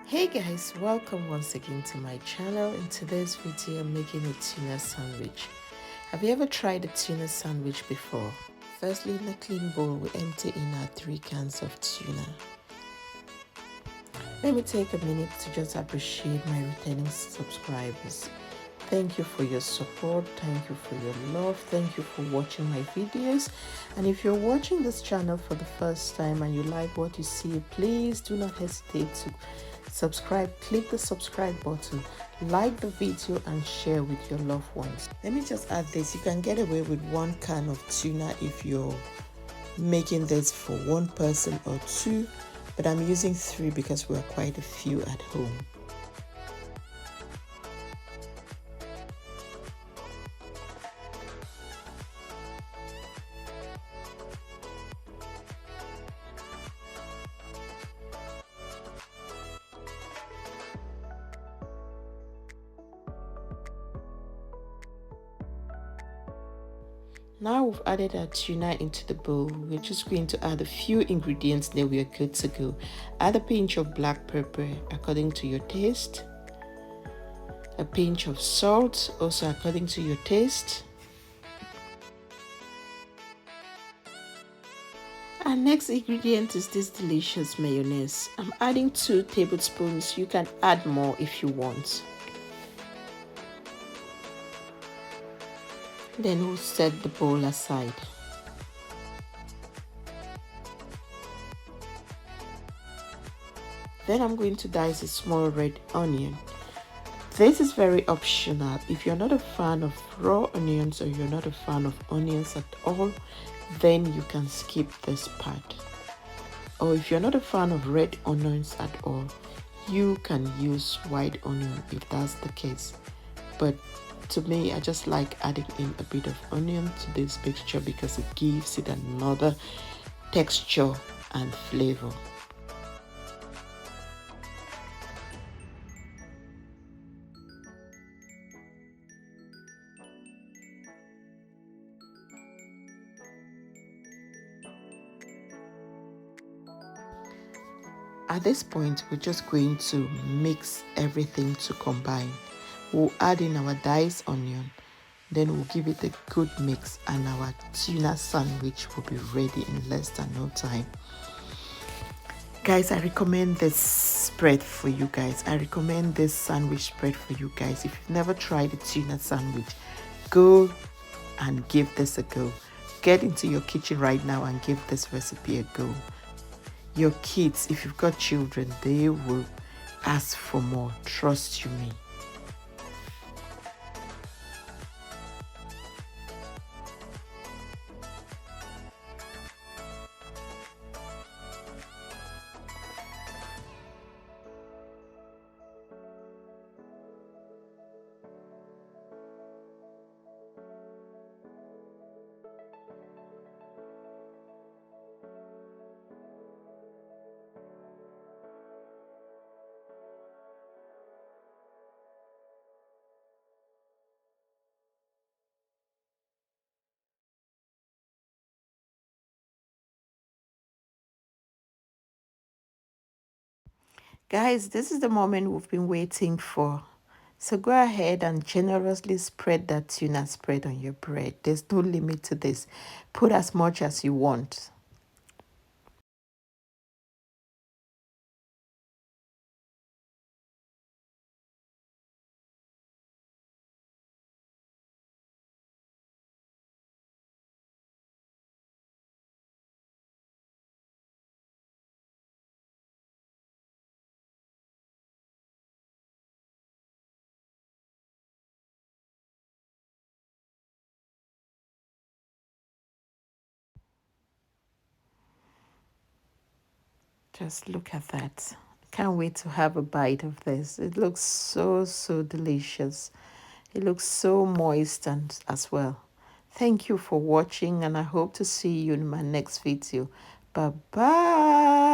Hey guys, welcome once again to my channel. In today's video, I'm making a tuna sandwich. Have you ever tried a tuna sandwich before? Firstly, in a clean bowl, we empty in our 3 cans of tuna. Let me take a minute to just appreciate my returning subscribers. Thank you for your support. Thank you for your love. Thank you for watching my videos. And if you're watching this channel for the first time and you like what you see, please do not hesitate to subscribe. Click the subscribe button, like the video, and share with your loved ones. Let me just add this. You can get away with 1 can of tuna if you're making this for 1 person or 2, but I'm using 3 because we're quite a few at home. Now we've added our tuna into the bowl. We're just going to add a few ingredients, then we are good to go. Add a pinch of black pepper according to your taste. A pinch of salt, also according to your taste. Our next ingredient is this delicious mayonnaise. I'm adding 2 tablespoons. You can add more if you want. Then we'll set the bowl aside. Then I'm going to dice a small red onion. This is very optional. If you're not a fan of raw onions or you're not a fan of onions at all, then you can skip this part. Or if you're not a fan of red onions at all, you can use white onion if that's the case. But to me, I just like adding in a bit of onion to this mixture because it gives it another texture and flavor. At this point, we're just going to mix everything to combine. We'll add in our diced onion, then we'll give it a good mix, and our tuna sandwich will be ready in less than no time. Guys, I recommend this spread for you guys. I recommend this sandwich spread for you guys. If you've never tried a tuna sandwich, go and give this a go. Get into your kitchen right now and give this recipe a go. Your kids, if you've got children, they will ask for more. Trust you me. Guys, this is the moment we've been waiting for. So go ahead and generously spread that tuna spread on your bread. There's no limit to this. Put as much as you want. Just look at that. Can't wait to have a bite of this. It looks so delicious. It looks so moist and as well. Thank you for watching, and I hope to see you in my next video. Bye bye.